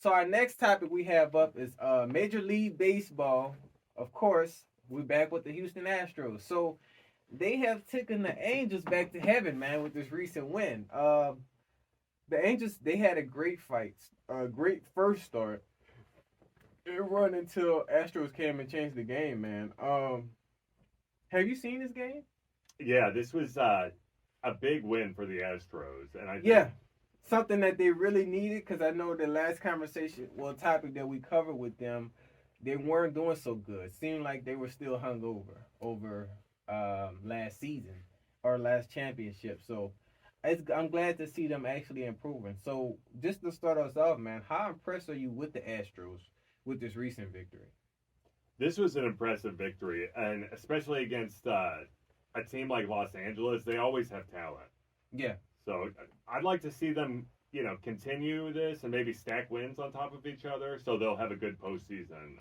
So our next topic we have up is Major League Baseball. Of course, we're back with the Houston Astros. So they have taken the Angels back to heaven, man, with this recent win. The Angels they had a great fight, a great first start. It run until Astros came and changed the game, man. Have you seen this game? Yeah, this was a big win for the Astros, and I think Yeah, something that they really needed because I know the last conversation, well, topic that we covered with them, they weren't doing so good. Seemed like they were still hung over last season or last championship. So I'm glad to see them actually improving. So just to start us off, man, how impressed are you with the Astros with this recent victory? this was an impressive victory, and especially against a team like Los Angeles, they always have talent. Yeah, So I'd like to see them, continue this and maybe stack wins on top of each other, so they'll have a good postseason.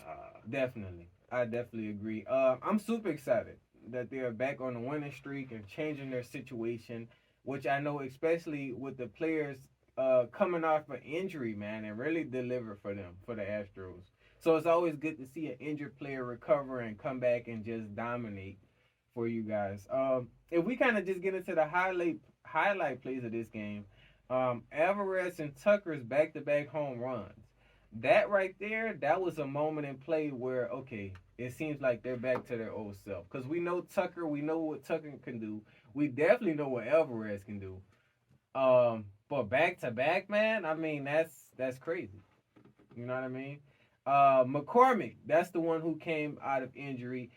definitely. I definitely agree. I'm super excited that they are back on the winning streak and changing their situation, which I know, especially with the players coming off an injury, man, and really deliver for them, for the Astros. So it's always good to see an injured player recover and come back and just dominate for you guys. If we kind of just get into the highlight plays of this game, Alvarez and Tucker's back to back home runs. That right there, that was a moment in play where okay, it seems like they're back to their old self. Because we know Tucker, we know what Tucker can do. We definitely know what Alvarez can do. But back to back, man, I mean that's crazy. You know what I mean? McCormick, that's the one who came out of injury.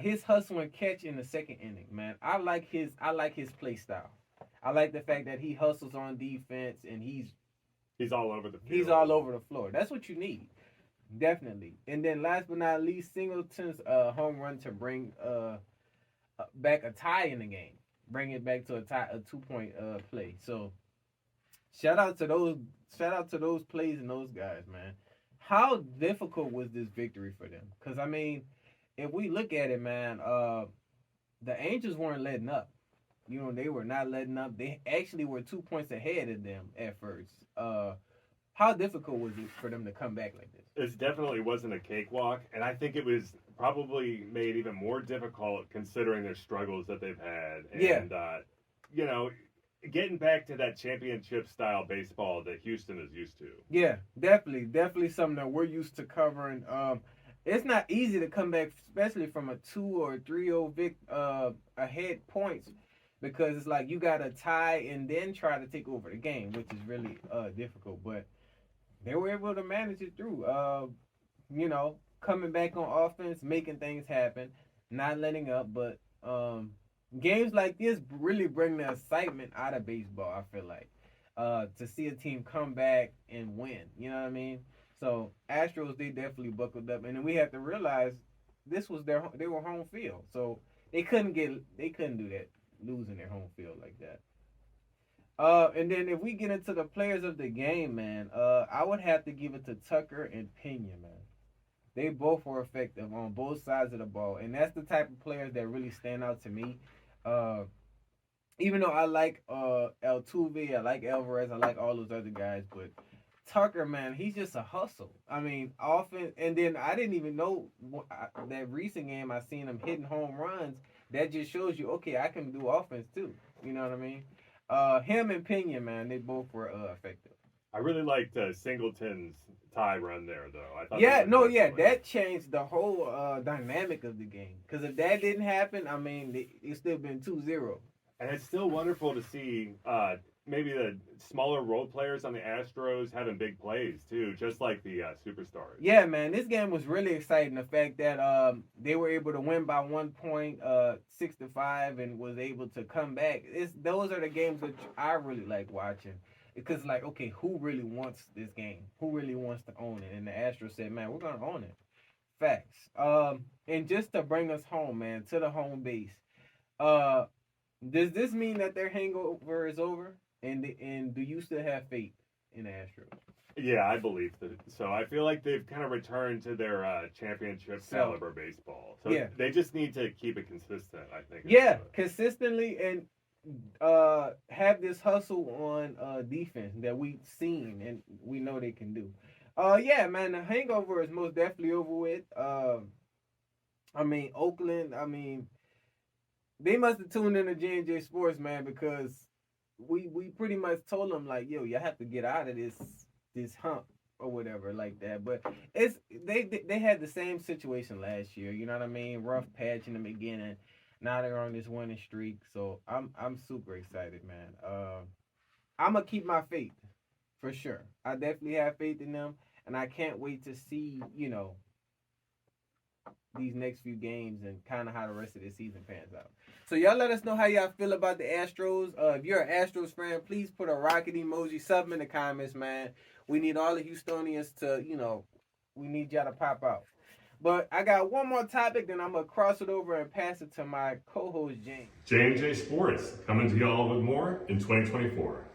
His hustle and catch in the second inning, man. I like his play style. I like the fact that he hustles on defense and He's all over the he's field. all over the floor. That's what you need, definitely. And then last but not least, Singleton's home run to bring back a tie in the game, bring it back to a tie, a 2 point play. So shout out to those, shout out to those plays and those guys, man. How difficult was this victory for them? Because I mean, if we look at it, man, the Angels weren't letting up. You know, they were not letting up. They actually were 2 points ahead of them at first. How difficult was it for them to come back like this? This definitely wasn't a cakewalk, and I think it was probably made even more difficult considering their struggles that they've had. Yeah, And, you know, getting back to that championship style baseball that Houston is used to. yeah, definitely something that we're used to covering. It's not easy to come back, especially from a 2 or 3-0 ahead points, because it's like you got to tie and then try to take over the game, which is really difficult. But they were able to manage it through. Coming back on offense, making things happen, not letting up. But games like this really bring the excitement out of baseball. I feel like to see a team come back and win. You know what I mean? So Astros they definitely buckled up, and then we have to realize this was they were home field, so they couldn't do that losing their home field like that. And then if we get into the players of the game, man, I would have to give it to Tucker and Pena, man. They both were effective on both sides of the ball, and that's the type of players that really stand out to me. Uh, Even though I like Altuve, I like Alvarez, I like all those other guys, but Tucker, man, he's just a hustle. I mean, often, and then I didn't even know that recent game I seen him hitting home runs. That just shows you, okay, I can do offense too. You know what I mean? Him and Pena, man, they both were effective. I really liked Singleton's tie run there, though. I thought that Yeah, was no, yeah, excellent. that changed the whole dynamic of the game. Because if that didn't happen, I mean, it still been 2-0. And it's still wonderful to see maybe the smaller role players on the Astros having big plays, too, just like the superstars. Yeah, man, this game was really exciting. The fact that they were able to win by 1 point, 6-5, and was able to come back. Those are the games that I really like watching because, like, okay, who really wants this game? Who really wants to own it? And the Astros said, man, we're gonna own it. Facts. And just to bring us home, man, to the home base. Uh, does this mean that their hangover is over? And do you still have faith in the Astros? Yeah, I believe that. So I feel like they've kind of returned to their championship So caliber baseball. So yeah, they just need to keep it consistent, I think. yeah, consistently and have this hustle on defense that we've seen and we know they can do. Yeah, man, the hangover is most definitely over with. I mean, Oakland. I mean, they must have tuned into J&J Sports, man, because we pretty much told them like, yo, you have to get out of this hump or whatever like that. But it's they had the same situation last year. You know what I mean? Rough patch in the beginning. Now they're on this winning streak, so I'm super excited, man. I'm gonna keep my faith for sure. I definitely have faith in them, and I can't wait to see these next few games and kind of how the rest of the season pans out. So y'all let us know how y'all feel about the Astros. If you're an Astros fan, please put a rocket emoji, something in the comments, man. We need all the Houstonians to, we need y'all to pop out. But I got one more topic, then I'm gonna cross it over and pass it to my co-host James. J&J Sports coming to y'all with more in 2024.